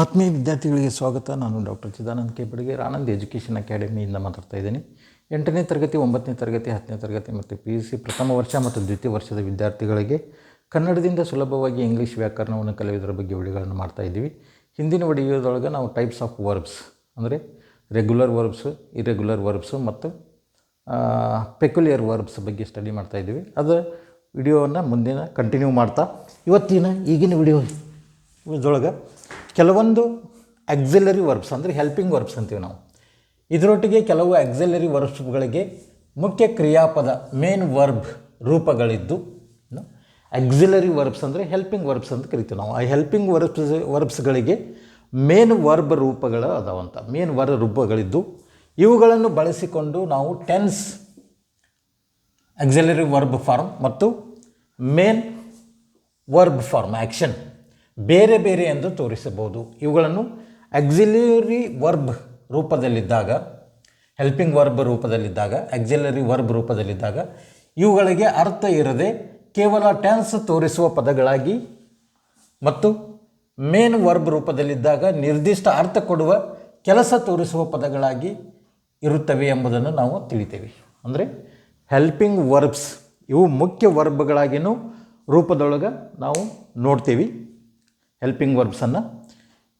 ಆತ್ಮೀಯ ವಿದ್ಯಾರ್ಥಿಗಳಿಗೆ ಸ್ವಾಗತ. ನಾನು doctor Chidananda K Badiger Anand education ಅಕಾಡೆಮಿಯಿಂದ ಮಾತಾಡ್ತಾ ಇದ್ದೀನಿ. 8ನೇ ತರಗತಿ 9ನೇ ತರಗತಿ 10ನೇ ತರಗತಿ ಮತ್ತು PUC ಪ್ರಥಮ ವರ್ಷ ಮತ್ತು ದ್ವಿತೀಯ ವರ್ಷದ ವಿದ್ಯಾರ್ಥಿಗಳಿಗೆ ಕನ್ನಡದಿಂದ ಸುಲಭವಾಗಿ ಇಂಗ್ಲೀಷ್ ವ್ಯಾಕರಣವನ್ನು ಕಲಿಯುವುದರ ಬಗ್ಗೆ ವಿಡಿಯೋಗಳನ್ನು ಮಾಡ್ತಾ ಇದ್ದೀವಿ. ಹಿಂದಿನ ವಿಡಿಯೋದೊಳಗೆ ನಾವು ಟೈಪ್ಸ್ ಆಫ್ ವರ್ಬ್ಸ್ ಅಂದರೆ ರೆಗ್ಯುಲರ್ ವರ್ಬ್ಸ್, ಇರೆಗ್ಯುಲರ್ ವರ್ಬ್ಸು ಮತ್ತು ಪೆಕ್ಯುಲಿಯರ್ ವರ್ಬ್ಸ್ ಬಗ್ಗೆ ಸ್ಟಡಿ ಮಾಡ್ತಾ ಇದ್ದೀವಿ. ಅದು ವಿಡಿಯೋವನ್ನು ಮುಂದಿನ ಕಂಟಿನ್ಯೂ ಮಾಡ್ತಾ ಈಗಿನ ವಿಡಿಯೋದೊಳಗೆ ಕೆಲವೊಂದು ಆಕ್ಸಿಲರಿ ವರ್ಬ್ಸ್ ಅಂದರೆ ಹೆಲ್ಪಿಂಗ್ ವರ್ಬ್ಸ್ ಅಂತೀವಿ ನಾವು. ಇದರೊಟ್ಟಿಗೆ ಕೆಲವು ಆಕ್ಸಿಲರಿ ವರ್ಬ್ಸ್ಗಳಿಗೆ ಮುಖ್ಯ ಕ್ರಿಯಾಪದ ಮೇನ್ ವರ್ಬ್ ರೂಪಗಳಿದ್ದು ಆಕ್ಸಿಲರಿ ವರ್ಬ್ಸ್ ಅಂದರೆ ಹೆಲ್ಪಿಂಗ್ ವರ್ಬ್ಸ್ ಅಂತ ಕರಿತೀವಿ ನಾವು. ಆ ಹೆಲ್ಪಿಂಗ್ ವರ್ಬ್ಸ್ಗಳಿಗೆ ಮೇನ್ ವರ್ಬ್ ರೂಪಗಳು ಅದಾವಂತ, ಮೇನ್ ವರ್ಬ್ ರೂಪಗಳಿದ್ದು ಇವುಗಳನ್ನು ಬಳಸಿಕೊಂಡು ನಾವು ಟೆನ್ಸ್, ಆಕ್ಸಿಲರಿ ವರ್ಬ್ ಫಾರ್ಮ್ ಮತ್ತು ಮೇನ್ ವರ್ಬ್ ಫಾರ್ಮ್ ಆ್ಯಕ್ಷನ್ ಬೇರೆ ಬೇರೆ ಎಂದು ತೋರಿಸಬಹುದು. ಇವುಗಳನ್ನು ಆಕ್ಸಿಲರಿ ವರ್ಬ್ ರೂಪದಲ್ಲಿದ್ದಾಗ, ಹೆಲ್ಪಿಂಗ್ ವರ್ಬ್ ರೂಪದಲ್ಲಿದ್ದಾಗ, ಆಕ್ಸಿಲರಿ ವರ್ಬ್ ರೂಪದಲ್ಲಿದ್ದಾಗ ಇವುಗಳಿಗೆ ಅರ್ಥ ಇರದೆ ಕೇವಲ ಟೆನ್ಸ್ ತೋರಿಸುವ ಪದಗಳಾಗಿ ಮತ್ತು ಮೇನ್ ವರ್ಬ್ ರೂಪದಲ್ಲಿದ್ದಾಗ ನಿರ್ದಿಷ್ಟ ಅರ್ಥ ಕೊಡುವ ಕೆಲಸ ತೋರಿಸುವ ಪದಗಳಾಗಿ ಇರುತ್ತವೆ ಎಂಬುದನ್ನು ನಾವು ತಿಳಿತೇವೆ. ಅಂದರೆ ಹೆಲ್ಪಿಂಗ್ ವರ್ಬ್ಸ್ ಇವು ಮುಖ್ಯ ವರ್ಬ್ಗಳಾಗಿಯೂ ರೂಪದೊಳಗೆ ನಾವು ನೋಡ್ತೀವಿ. ಹೆಲ್ಪಿಂಗ್ ವರ್ಬ್ಸನ್ನು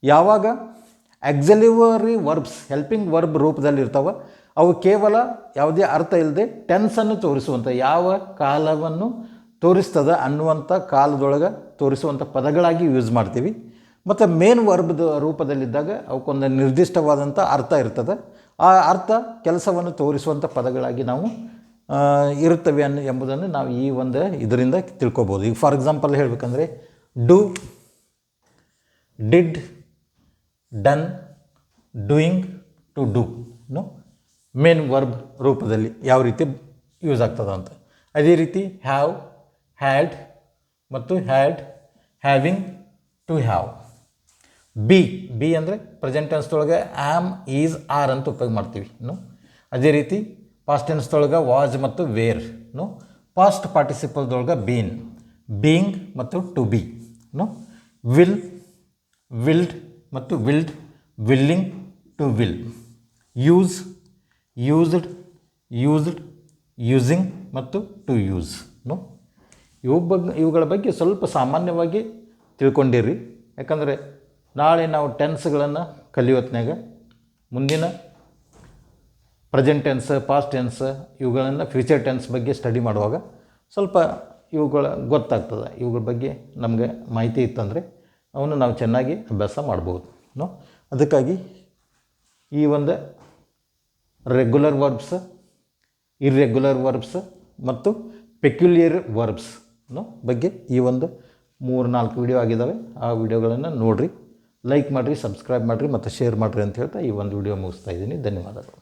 ಯಾವಾಗ ಆಕ್ಸಿಲರಿ ವರ್ಬ್ಸ್ ಹೆಲ್ಪಿಂಗ್ ವರ್ಬ್ ರೂಪದಲ್ಲಿರ್ತಾವೆ ಅವು ಕೇವಲ ಯಾವುದೇ ಅರ್ಥ ಇಲ್ಲದೆ ಟೆನ್ಸನ್ನು ತೋರಿಸುವಂಥ, ಯಾವ ಕಾಲವನ್ನು ತೋರಿಸ್ತದೆ ಅನ್ನುವಂಥ ಕಾಲದೊಳಗೆ ತೋರಿಸುವಂಥ ಪದಗಳಾಗಿ ಯೂಸ್ ಮಾಡ್ತೀವಿ. ಮತ್ತು ಮೇನ್ ವರ್ಬ್ದ ರೂಪದಲ್ಲಿದ್ದಾಗ ಅವಕ್ಕೊಂದು ನಿರ್ದಿಷ್ಟವಾದಂಥ ಅರ್ಥ ಇರ್ತದೆ. ಆ ಅರ್ಥ ಕೆಲಸವನ್ನು ತೋರಿಸುವಂಥ ಪದಗಳಾಗಿ ನಾವು ಇರುತ್ತವೆ ಎಂಬುದನ್ನು ನಾವು ಈ ಒಂದು ಇದರಿಂದ ತಿಳ್ಕೊಬೋದು. ಈಗ ಫಾರ್ ಎಕ್ಸಾಂಪಲ್ ಹೇಳಬೇಕಂದ್ರೆ do, did, done, doing, to do main verb ರೂಪದಲ್ಲಿ ಯಾವ ರೀತಿ ಯೂಸ್ ಆಗ್ತದೆ ಅಂತ. ಅದೇ ರೀತಿ ಹ್ಯಾವ್, ಹ್ಯಾಡ್ ಮತ್ತು had, having, to have. Be ಅಂದರೆ ಪ್ರೆಸೆಂಟ್ ಟೆನ್ಸ್ದೊಳಗೆ ಆಮ್, ಈಸ್, ಆರ್ ಅಂತ ಉಪಯೋಗ ಮಾಡ್ತೀವಿ. ಅದೇ ರೀತಿ ಪಾಸ್ಟ್ ಟೆನ್ಸ್ದೊಳಗೆ ವಾಜ್ ಮತ್ತು ವೇರ್. ಪಾಸ್ಟ್ ಪಾರ್ಟಿಸಿಪಲ್ದೊಳಗೆ ಬೀನ್, ಬೀಯಿಂಗ್ ಮತ್ತು ಟು ಬಿ. ವಿಲ್, ವಿಲ್ಡ್ ಮತ್ತು willed, willing, to will. Use, used, used, using ಮತ್ತು ಟು ಯೂಸ್. ಇವುಗಳ ಬಗ್ಗೆ ಸ್ವಲ್ಪ ಸಾಮಾನ್ಯವಾಗಿ ತಿಳ್ಕೊಂಡಿರಿ. ಯಾಕಂದರೆ ನಾಳೆ ನಾವು ಟೆನ್ಸ್ಗಳನ್ನು ಕಲಿಯೋತ್ನಾಗ ಮುಂದಿನ ಪ್ರೆಸೆಂಟ್ ಟೆನ್ಸ್, ಪಾಸ್ಟ್ ಟೆನ್ಸ್ ಇವುಗಳನ್ನು ಫ್ಯೂಚರ್ ಟೆನ್ಸ್ ಬಗ್ಗೆ ಸ್ಟಡಿ ಮಾಡುವಾಗ ಸ್ವಲ್ಪ ಇವುಗಳ ಗೊತ್ತಾಗ್ತದೆ. ಇವುಗಳ ಬಗ್ಗೆ ನಮಗೆ ಮಾಹಿತಿ ಇತ್ತಂದರೆ ಅವನ್ನು ನಾವು ಚೆನ್ನಾಗಿ ಅಭ್ಯಾಸ ಮಾಡ್ಬೋದು. ಅದಕ್ಕಾಗಿ ಈ ಒಂದು ರೆಗ್ಯುಲರ್ ವರ್ಬ್ಸ್, ಇರ್ರೆಗ್ಯುಲರ್ ವರ್ಬ್ಸ್ ಮತ್ತು ಪೆಕ್ಯುಲಿಯರ್ ವರ್ಬ್ಸ್ ಬಗ್ಗೆ ಈ ಒಂದು 3-4 ವಿಡಿಯೋ ಆಗಿದ್ದಾವೆ. ಆ ವಿಡಿಯೋಗಳನ್ನು ನೋಡಿರಿ, ಲೈಕ್ ಮಾಡಿರಿ, ಸಬ್ಸ್ಕ್ರೈಬ್ ಮಾಡಿರಿ ಮತ್ತು ಶೇರ್ ಮಾಡಿರಿ ಅಂತ ಹೇಳ್ತಾ ಈ ಒಂದು ವಿಡಿಯೋ ಮುಗಿಸ್ತಾ ಇದ್ದೀನಿ. ಧನ್ಯವಾದಗಳು.